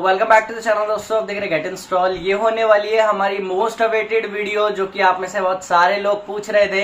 Welcome back to the channel दोस्तों। आप देख रहे गेट इंस्टॉल। ये होने वाली है हमारी मोस्ट अवेटेड वीडियो, जो कि आप में से बहुत सारे लोग पूछ रहे थे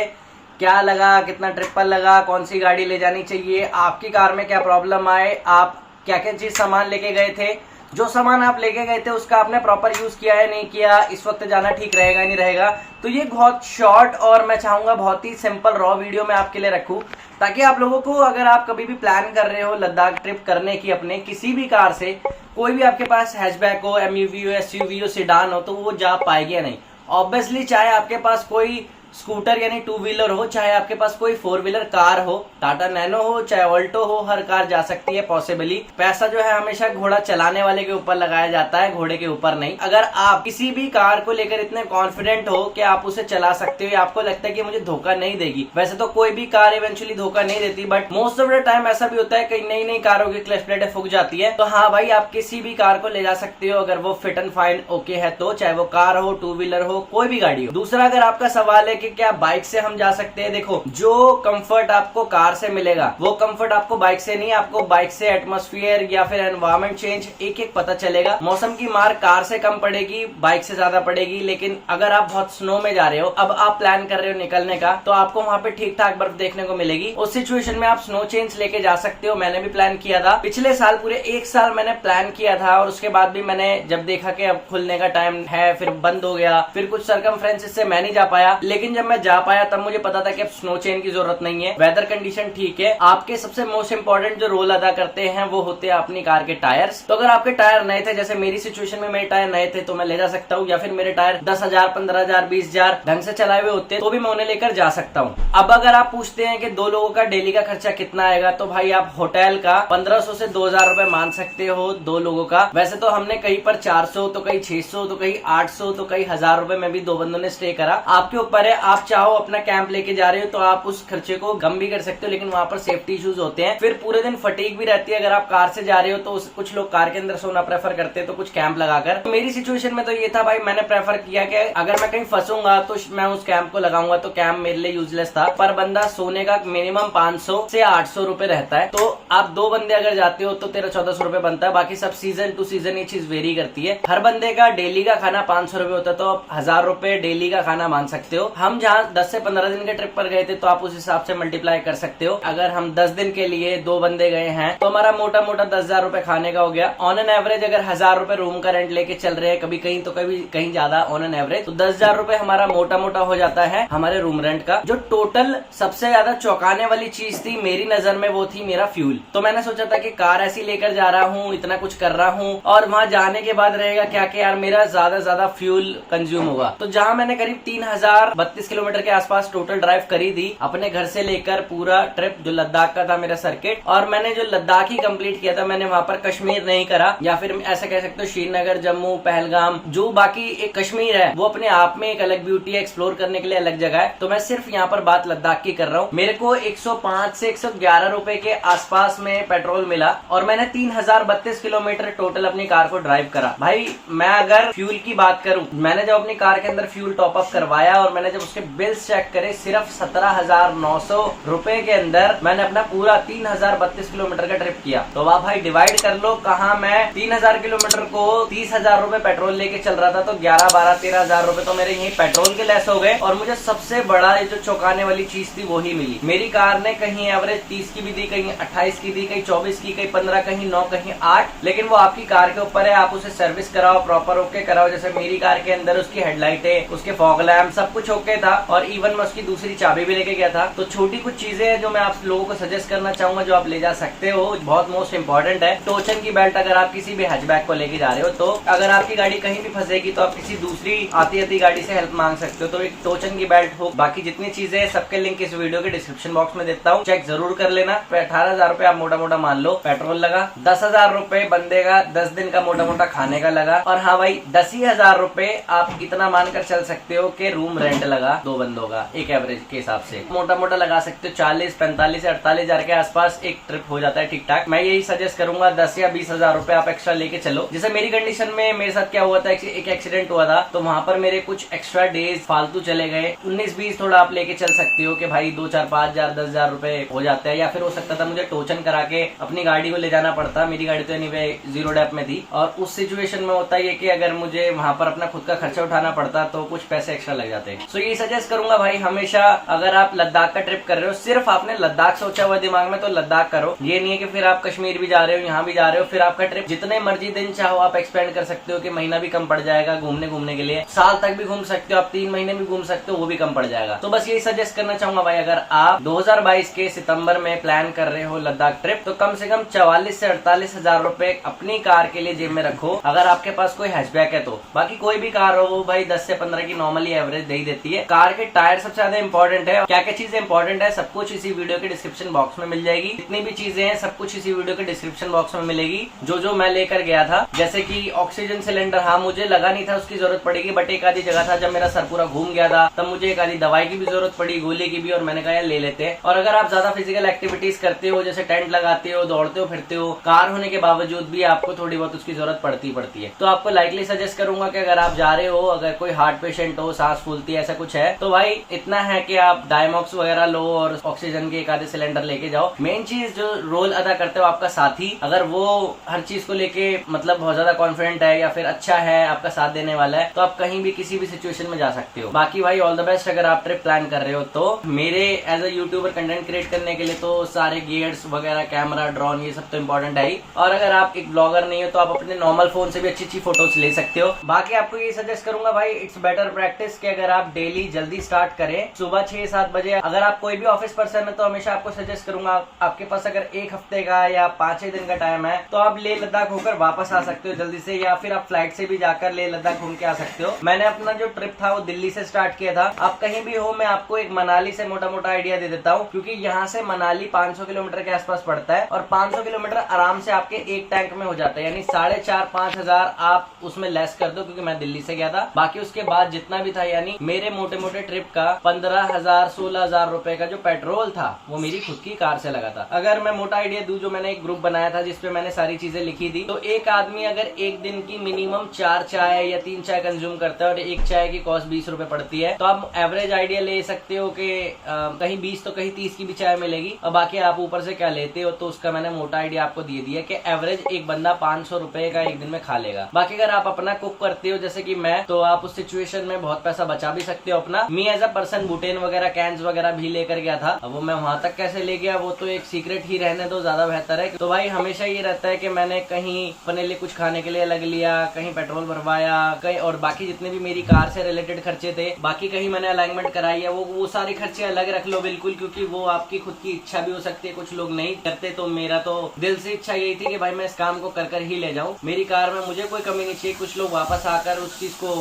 क्या लगा, कितना ट्रिपल लगा, कौन सी गाड़ी ले जानी चाहिए, आपकी कार में क्या प्रॉब्लम आए, आप क्या क्या चीज सामान लेके गए थे, जो सामान आप लेके गए थे उसका आपने प्रॉपर यूज किया है नहीं किया, इस वक्त जाना ठीक रहेगा नहीं रहेगा। तो ये बहुत शॉर्ट और मैं चाहूंगा बहुत ही सिंपल रॉ वीडियो मैं आपके लिए रखूं, ताकि आप लोगों को, अगर आप कभी भी प्लान कर रहे हो लद्दाख ट्रिप करने की अपने किसी भी कार से, कोई भी आपके पास हैचबैक हो, एमयूवी हो, एसयूवी हो, सेडान हो, तो वो जा पाएगी या नहीं। ऑब्वियसली चाहे आपके पास कोई स्कूटर यानी टू व्हीलर हो, चाहे आपके पास कोई फोर व्हीलर कार हो, टाटा नैनो हो, चाहे ऑल्टो हो, हर कार जा सकती है पॉसिबली। पैसा जो है हमेशा घोड़ा चलाने वाले के ऊपर लगाया जाता है, घोड़े के ऊपर नहीं। अगर आप किसी भी कार को लेकर इतने कॉन्फिडेंट हो कि आप उसे चला सकते हो, आपको लगता है कि मुझे धोखा नहीं देगी, वैसे तो कोई भी कार इवेंचुअली धोखा नहीं देती, but most of the time ऐसा भी होता है कई नई नई कारों की क्लच प्लेटें फूक जाती है। तो हाँ भाई, आप किसी भी कार को ले जा सकते हो अगर वो फिट एंड फाइन ओके है तो, चाहे वो कार हो, टू व्हीलर हो, कोई भी गाड़ी हो। दूसरा, अगर आपका सवाल है कि क्या बाइक से हम जा सकते हैं, देखो जो कंफर्ट आपको कार से मिलेगा वो कंफर्ट आपको बाइक से नहीं। आपको बाइक से एटमॉस्फेयर या फिर एनवायरमेंट चेंज एक एक पता चलेगा। मौसम की मार कार से कम पड़ेगी, बाइक से ज्यादा पड़ेगी। लेकिन अगर आप बहुत स्नो में जा रहे हो, अब आप प्लान कर रहे हो निकलने का, तो आपको वहां पे ठीक ठाक बर्फ देखने को मिलेगी। उस सिचुएशन में आप स्नो चेंज लेके जा सकते हो। मैंने भी प्लान किया था पिछले साल, पूरे एक साल मैंने प्लान किया था, और उसके बाद भी मैंने जब देखा कि अब खुलने का टाइम है, फिर बंद हो गया, फिर कुछ सरकमफ्रेंसेस से मैं नहीं जा पाया। लेकिन जब मैं जा पाया तब मुझे पता था कि अब स्नो चेन की जरूरत नहीं है, वेदर कंडीशन ठीक है। आपके सबसे मोस्ट इंपॉर्टेंट जो रोल अदा करते हैं वो होते हैं अपनी कार के टायर्स। तो अगर आपके टायर नए थे, जैसे मेरी सिचुएशन में मेरे टायर नए थे, तो मैं ले जा सकता हूँ। या फिर मेरे टायर 10,000, 15,000, 20,000 ढंग से चलाए हुए होते तो भी मैं उन्हें लेकर जा सकता हूँ। अब अगर आप पूछते हैं कि 2 लोगों का डेली का खर्चा कितना आएगा, तो भाई आप होटल का 1500 से 2,000 रुपए मान सकते हो 2 लोगों का। वैसे तो हमने कहीं पर 400, तो कहीं 600, तो कहीं 800, तो कहीं 1000 रुपए में भी 2 बंदों ने स्टे करा। आपके ऊपर है, आप चाहो अपना कैंप लेके जा रहे हो तो आप उस खर्चे को कम भी कर सकते हो, लेकिन वहां पर सेफ्टी इश्यूज होते हैं। फिर पूरे दिन फटीग भी रहती है। अगर आप कार से जा रहे हो तो कुछ लोग कार के अंदर सोना प्रेफर करते हैं, तो कुछ कैंप लगाकर। तो मेरी सिचुएशन में तो ये था भाई, मैंने प्रेफर किया कि अगर मैं कहीं फंसूंगा तो मैं उस कैंप को लगाऊंगा, तो कैंप मेरे लिए यूजलेस था। पर बंदा सोने का मिनिमम 500 से 800 रुपए रहता है। तो आप 2 बंदे अगर जाते हो तो 1300-1400 रुपए बनता है। बाकी सब सीजन टू सीजन ये चीज वेरी करती है। हर बंदे का डेली का खाना 500 रुपए होता है, तो आप 1000 रुपए डेली का खाना मान सकते हो। हम जहाँ 10 से 15 दिन के ट्रिप पर गए थे, तो आप उस हिसाब से मल्टीप्लाई कर सकते हो। अगर हम 10 दिन के लिए 2 बंदे गए हैं, तो हमारा मोटा मोटा 10,000 रुपए खाने का हो गया। ऑन एन एवरेज अगर 1000 रुपए रूम का रेंट लेके चल रहे हैं, कभी कहीं तो कभी कहीं ज्यादा, ऑन एन एवरेज तो 10,000 रुपए हमारा मोटा मोटा हो जाता है हमारे रूम रेंट का। जो टोटल सबसे ज्यादा चौंकाने वाली चीज थी मेरी नजर में, वो थी मेरा फ्यूल। तो मैंने सोचा था कि कार ऐसी लेकर जा रहा हूँ, इतना कुछ कर रहा हूँ, और वहां जाने के बाद रहेगा क्या कि यार मेरा ज्यादा फ्यूल कंज्यूम होगा। तो जहां मैंने करीब 3032 किलोमीटर के आसपास टोटल ड्राइव करी थी अपने घर से लेकर, पूरा ट्रिप जो लद्दाख का था मेरा सर्किट। और मैंने जो लद्दाख ही कंप्लीट किया था, मैंने वहां पर कश्मीर नहीं करा, या फिर ऐसा कह सकते हो श्रीनगर, जम्मू, पहलगाम, जो बाकी एक कश्मीर है वो अपने आप में एक अलग ब्यूटी है, एक्सप्लोर करने के लिए अलग जगह है। तो मैं सिर्फ यहाँ पर बात लद्दाख की कर रहा हूँ। मेरे को 105 से 111 रुपए के आसपास में पेट्रोल मिला, और मैंने 3032 किलोमीटर टोटल अपनी कार को ड्राइव करा। भाई मैं अगर फ्यूल की बात करूं, मैंने जब अपनी कार के अंदर फ्यूल टॉपअप करवाया और मैंने जब उसके बिल्स चेक करे, सिर्फ 17,900 रुपए के अंदर मैंने अपना पूरा 3032 किलोमीटर का ट्रिप किया। तो आप भाई डिवाइड कर लो, कहाँ मैं 3000 किलोमीटर को 30,000 रुपए पेट्रोल लेके चल रहा था, तो 11, 12, 13,000 रुपए तो मेरे यही पेट्रोल के लेस हो गए। और मुझे सबसे बड़ा जो चौंकाने वाली चीज थी वही मिली। मेरी कार ने कहीं एवरेज 30 की भी दी, कहीं 28 की दी, कहीं 24 की, कहीं 15, कहीं 9, कहीं 8। लेकिन वो आपकी कार के ऊपर है, आप उसे सर्विस कराओ, प्रॉपर ओके कराओ। जैसे मेरी कार के अंदर उसकी हेडलाइटें, उसके फॉग लैम्प, सब कुछ ओके था, और इवन मैं उसकी दूसरी चाबी भी लेके गया था। तो छोटी कुछ चीजें हैं जो मैं आप लोगों को सजेस्ट करना चाहूंगा, जो आप ले जा सकते हो, बहुत मोस्ट इंपॉर्टेंट है। टोचन की बेल्ट, अगर आप किसी भी हैचबैक को लेके जा रहे हो, तो अगर आपकी गाड़ी कहीं भी फंसेगी तो आप किसी दूसरी आती गाड़ी से हेल्प मांग सकते हो। तो एक टोचन की बेल्ट हो। बाकी जितनी चीजें सबके लिंक इस वीडियो के डिस्क्रिप्शन बॉक्स में देता हूँ, चेक जरूर कर लेना। 18,000 रुपए आप मोटा मोटा मान लो पेट्रोल लगा, 10,000 रुपए बंदे का 10 दिन का मोटा मोटा खाने का लगा, और हाँ भाई 10,000 रुपए आप इतना मानकर चल सकते हो कि रूम रेंट लगा। होगा 2 बंदों का एक एवरेज के हिसाब से। मोटा मोटा लगा सकते हो 40, 45 या 48 हजार के आसपास एक ट्रिप हो जाता है ठीक ठाक। मैं यही सजेस्ट करूंगा 10 या 20 हजार रुपए आप एक्स्ट्रा लेके चलो। जैसे मेरी कंडीशन में मेरे साथ क्या हुआ था, एक एक्सीडेंट हुआ था तो वहां पर मेरे कुछ एक्स्ट्रा डेज फालतू चले गए। 19-20 थोड़ा आप लेके चल सकते हो कि भाई 2, 4, 5 हजार 10 हजार रुपए हो जाते हैं। या फिर हो सकता था मुझे टोचन करा के अपनी गाड़ी को ले जाना पड़ता। मेरी गाड़ी तो एनीवे जीरो डेप में थी और उस सिचुएशन में होता है कि अगर मुझे वहां पर अपना खुद का खर्चा उठाना पड़ता तो कुछ पैसे एक्स्ट्रा लग जाते। सो ये सजेस्ट करूंगा भाई, हमेशा अगर आप लद्दाख का ट्रिप कर रहे हो, सिर्फ आपने लद्दाख सोचा हुआ दिमाग में तो लद्दाख करो। ये नहीं है कि फिर आप कश्मीर भी जा रहे हो, यहाँ भी जा रहे हो, फिर आपका ट्रिप जितने मर्जी दिन चाहो आप एक्सपेंड कर सकते हो कि महीना भी कम पड़ जाएगा घूमने के लिए, साल तक भी घूम सकते हो आप, 3 महीने भी घूम सकते हो, वो भी कम पड़ जाएगा। तो बस यही सजेस्ट करना चाहूंगा भाई, अगर आप 2022 के सितंबर में प्लान कर रहे हो लद्दाख ट्रिप तो कम से कम 44 से 48 हजार रुपए अपनी कार के लिए जेब में रखो, अगर आपके पास कोई हैचबैक है तो। बाकी कोई भी कार हो वो भाई 10 से 15 की नॉर्मली एवरेज दे ही देती है। कार के टायर सबसे ज्यादा इंपॉर्टेंट है। क्या क्या चीजें इंपॉर्टेंट है सब कुछ इसी वीडियो के डिस्क्रिप्शन बॉक्स में मिल जाएगी। जितनी भी चीजें हैं सब कुछ इसी वीडियो के डिस्क्रिप्शन बॉक्स में मिलेगी, जो मैं लेकर गया था। जैसे कि ऑक्सीजन सिलेंडर, हाँ मुझे लगा नहीं था उसकी जरूरत पड़ेगी, बट एक आधी जगह था जब मेरा सर पूरा घूम गया था तब मुझे एक आधी दवाई की भी जरूरत पड़ी, गोली की भी, और मैंने कहा यार ले लेते हैं। और अगर आप ज्यादा फिजिकल एक्टिविटीज करते हो, जैसे टेंट लगाते हो, दौड़ते हो, फिरते हो, कार होने के बावजूद भी आपको थोड़ी बहुत उसकी जरूरत पड़ती है, तो आपको लाइकली सजेस्ट करूंगा कि अगर आप जा रहे हो, अगर कोई हार्ट पेशेंट हो, सांस फूलती है, ऐसा कुछ है तो भाई इतना है कि आप डायमॉक्स वगैरह लो और ऑक्सीजन के एक आधे सिलेंडर लेके जाओ। मेन चीज जो रोल अदा करते हो आपका साथी, अगर वो हर चीज को लेके मतलब बहुत ज्यादा कॉन्फिडेंट है या फिर अच्छा है, आपका साथ देने वाला है, तो आप कहीं भी किसी भी सिचुएशन में जा सकते हो। बाकी भाई ऑल द बेस्ट अगर आप ट्रिप प्लान कर रहे हो तो। मेरे as a YouTuber content create करने के लिए तो सारे गियर्स वगैरह, कैमरा, ड्रोन, ये सब तो इम्पोर्टेंट है ही। और अगर आप एक ब्लॉगर नहीं हो तो आप अपने नॉर्मल फोन से भी अच्छी फोटोज ले सकते हो। बाकी आपको ये सजेस्ट करूंगा भाई, इट्स बेटर प्रैक्टिस कि अगर आप डेली जल्दी स्टार्ट करें सुबह 6-7 बजे। अगर आप कोई भी ऑफिस पर्सन है तो हमेशा आपको सजेस्ट करूंगा, आपके पास अगर एक हफ्ते का या 5-6 दिन का टाइम है तो आप लेह लद्दाख होकर वापस आ सकते हो जल्दी से, या फिर आप फ्लाइट से भी जाकर लेह लद्दाख घूम के आ सकते हो। मैंने अपना जो ट्रिप था वो दिल्ली से स्टार्ट किया था। आप कहीं भी हो, मैं आपको एक मनाली से मोटा मोटा आइडिया दे देता हूँ, क्योंकि यहाँ से मनाली 500 किलोमीटर के आसपास पड़ता है और 500 किलोमीटर आराम से आपके एक टैंक में हो जाता है, यानी 4,500-5 हजार आप उसमें लेस कर दो, क्योंकि मैं दिल्ली से गया था। बाकी उसके बाद जितना भी था, यानी मेरे मोटे मोटे ट्रिप का 15,000-16,000 रुपए का जो पेट्रोल था वो मेरी खुद की कार से लगा था। अगर मैं मोटा आइडिया दूं, जो मैंने एक ग्रुप बनाया था जिसपे मैंने सारी चीजें लिखी थी, तो एक आदमी अगर एक दिन की मिनिमम 4 चाय या 3 चाय कंज्यूम करता है और एक चाय की कॉस्ट 20 रुपए पड़ती है, तो आप एवरेज आइडिया ले सकते हो कि कहीं 20 तो कहीं 30 की भी चाय मिलेगी। और बाकी आप ऊपर से क्या लेते हो, तो उसका मैंने मोटा आइडिया आपको दे दिया कि एवरेज एक बंदा 500 रुपए का एक दिन में खा लेगा। बाकी अगर आप अपना कुक करते हो जैसे कि मैं, तो आप उस सिचुएशन में बहुत पैसा बचा भी सकते हो अपना। मी एज अ पर्सन बुटेन वगैरह, कैंस वगैरह भी लेकर गया था। अब वो मैं वहां तक कैसे ले गया वो तो एक सीक्रेट ही रहने दो, ज्यादा बेहतर है। तो भाई हमेशा ये रहता है कि मैंने कहीं अपने लिए कुछ खाने के लिए अलग लिया, कहीं पेट्रोल भरवाया, कहीं और बाकी जितने भी मेरी कार से रिलेटेड खर्चे थे, बाकी कहीं मैंने अलाइनमेंट कराई है, वो सारे खर्चे अलग रख लो बिल्कुल, क्योंकि वो आपकी खुद की इच्छा भी हो सकती है, कुछ लोग नहीं करते। तो मेरा तो दिल से इच्छा यही थी कि भाई मैं इस काम को कर ही ले जाऊं। मेरी कार में मुझे कोई कमी नहीं चाहिए। कुछ लोग वापस आकर उस चीज को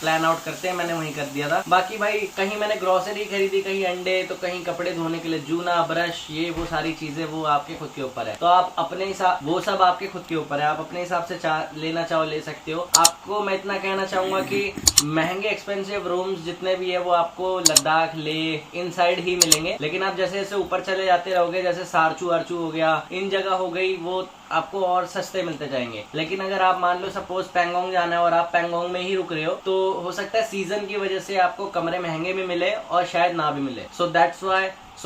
प्लान आउट करते हैं, मैंने वही कर दिया था। बाकी भाई कहीं मैंने ग्रोसरी खरीदी, कहीं अंडे, तो कहीं कपड़े धोने के लिए जूना, ब्रश, ये वो सारी चीजें वो आपके खुद के ऊपर है। तो आप अपने हिसाब, वो सब आपके खुद के ऊपर है, आप अपने हिसाब से लेना चाहो ले सकते हो। आपको मैं इतना कहना चाहूंगा कि महंगे एक्सपेंसिव रूम्स जितने भी है वो आपको लद्दाख, लेह, इन साइड ही मिलेंगे। लेकिन आप जैसे जैसे ऊपर चले जाते रहोगे, जैसे सारचू आरचू हो गया, इन जगह हो गई, वो आपको और सस्ते मिलते जाएंगे। लेकिन अगर आप मान लो सपोज पैंगोंग जाना है और आप पैंगोंग में ही रुक रहे हो, तो हो सकता है सीजन की वजह से आपको कमरे महंगे भी मिले और शायद ना भी मिले। सो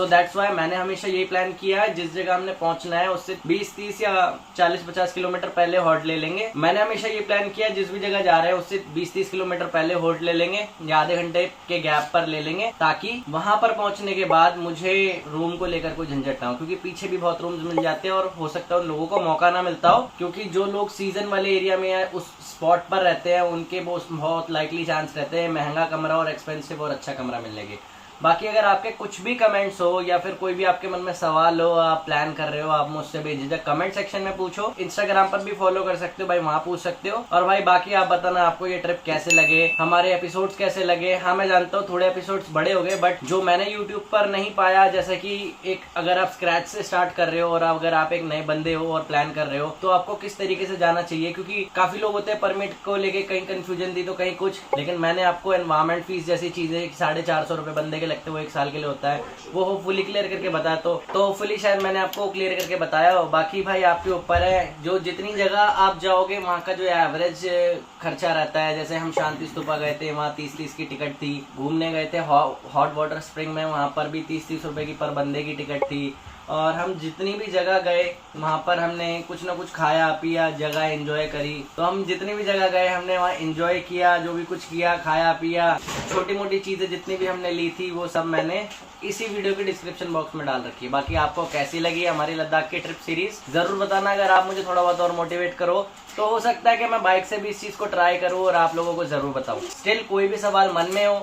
दैट्स वाई मैंने हमेशा यही प्लान किया है, जिस जगह हमने पहुंचना है उससे 20-30 या 40-50 किलोमीटर पहले होल्ड ले लेंगे। मैंने हमेशा ये प्लान किया, जिस भी जगह जा रहे हैं उससे 20-30 किलोमीटर पहले होल्ड ले लेंगे या आधे घंटे के गैप पर ले लेंगे, ताकि वहां पर पहुंचने के बाद मुझे रूम को लेकर कोई झंझट ना हो, क्योंकि पीछे भी बहुत रूम्स मिल जाते हैं और हो सकता है उन लोगों को मौका ना मिलता हो, क्योंकि जो लोग सीजन वाले एरिया में उस स्पॉट पर रहते हैं उनके बहुत लाइकली चांस रहते हैं महंगा कमरा और एक्सपेंसिव और अच्छा कमरा मिलने के। बाकी अगर आपके कुछ भी कमेंट्स हो या फिर कोई भी आपके मन में सवाल हो, आप प्लान कर रहे हो, आप मुझसे बेझिझक कमेंट सेक्शन में पूछो। इंस्टाग्राम पर भी फॉलो कर सकते हो भाई, वहाँ पूछ सकते हो। और भाई बाकी आप बताना आपको ये ट्रिप कैसे लगे, हमारे एपिसोड्स कैसे लगे। हाँ मैं जानता हूँ थोड़े एपिसोड्स बड़े हो गए, बट जो मैंने यूट्यूब पर नहीं पाया, जैसे कि एक अगर आप स्क्रैच से स्टार्ट कर रहे हो और अगर आप एक नए बंदे हो और प्लान कर रहे हो तो आपको किस तरीके से जाना चाहिए, क्योंकि काफी लोग होते हैं परमिट को लेके कहीं कंफ्यूजन थी तो कहीं कुछ। लेकिन मैंने आपको एनवायरमेंट फीस जैसी चीजें 450 रुपए बंदे के लगते हैं, वो 1 साल के लिए होता है, वो होपफुली क्लियर करके बताया। तो होपफुली शायद मैंने आपको क्लियर करके बताया हो। बाकी भाई आपके ऊपर है, जो जितनी जगह आप जाओगे वहाँ का जो एवरेज खर्चा रहता है। जैसे हम शांति स्तूपा गए थे, वहाँ 30-30 की टिकट थी। घूमने गए थे हॉट वाटर स्प्रिंग में, वहाँ पर भी 30-30 रुपए की पर बंदे की टिकट थी। और हम जितनी भी जगह गए वहाँ पर हमने कुछ ना कुछ खाया पिया, जगह एंजॉय करी। तो हम जितनी भी जगह गए हमने वहाँ एंजॉय किया, जो भी कुछ किया, खाया पिया, छोटी मोटी चीजें जितनी भी हमने ली थी वो सब मैंने इसी वीडियो के डिस्क्रिप्शन बॉक्स में डाल रखी है। बाकी आपको कैसी लगी हमारी लद्दाख की ट्रिप सीरीज जरूर बताना। अगर आप मुझे थोड़ा बहुत और मोटिवेट करो तो हो सकता है कि मैं बाइक से भी इस चीज को ट्राई करूं और आप लोगों को जरूर बताऊं। स्टिल कोई भी सवाल मन में हो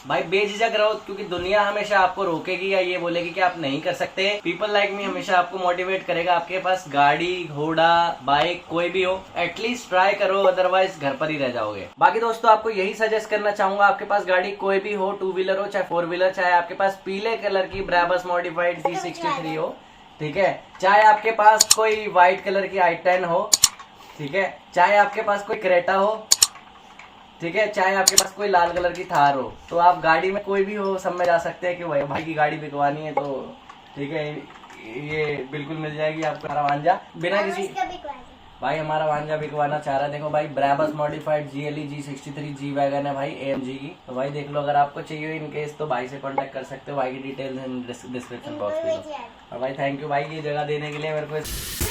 भाई बेझिझक रहो, क्योंकि दुनिया हमेशा आपको रोकेगी या ये बोलेगी कि आप नहीं कर सकते। पीपल लाइक मी हमेशा आपको मोटिवेट करेगा। आपके पास गाड़ी घोड़ा बाइक कोई भी हो, एटलीस्ट ट्राई करो, अदरवाइज घर पर ही रह जाओगे। बाकी दोस्तों आपको यही सजेस्ट करना चाहूंगा, आपके पास गाड़ी कोई भी हो, 2 व्हीलर हो चाहे 4 व्हीलर, चाहे आपके पास पीले कलर की ब्राबस मॉडिफाइड G63 हो, ठीक है, चाहे आपके पास कोई व्हाइट कलर की i10 हो, ठीक है, चाहे आपके पास कोई क्रेटा हो, ठीक है, चाहे आपके पास कोई लाल कलर की थार हो, तो आप गाड़ी में कोई भी हो सब में जा सकते हैं कि भाई की गाड़ी बिकवानी है तो ठीक है, ये बिल्कुल मिल जाएगी आपको। हमारा वांजा बिना किसी भाई हमारा वांजा बिकवाना चाह रहा है। देखो भाई Brabus modified GLE G63 G wagon है भाई AMG की, तो भाई देख लो। अगर आपको चाहिए इन केस तो भाई से कांटेक्ट कर सकते हो, भाई की डिटेल्स डिस्क्रिप्शन बॉक्स में। और भाई थैंक यू भाई ये जगह देने के लिए मेरे को।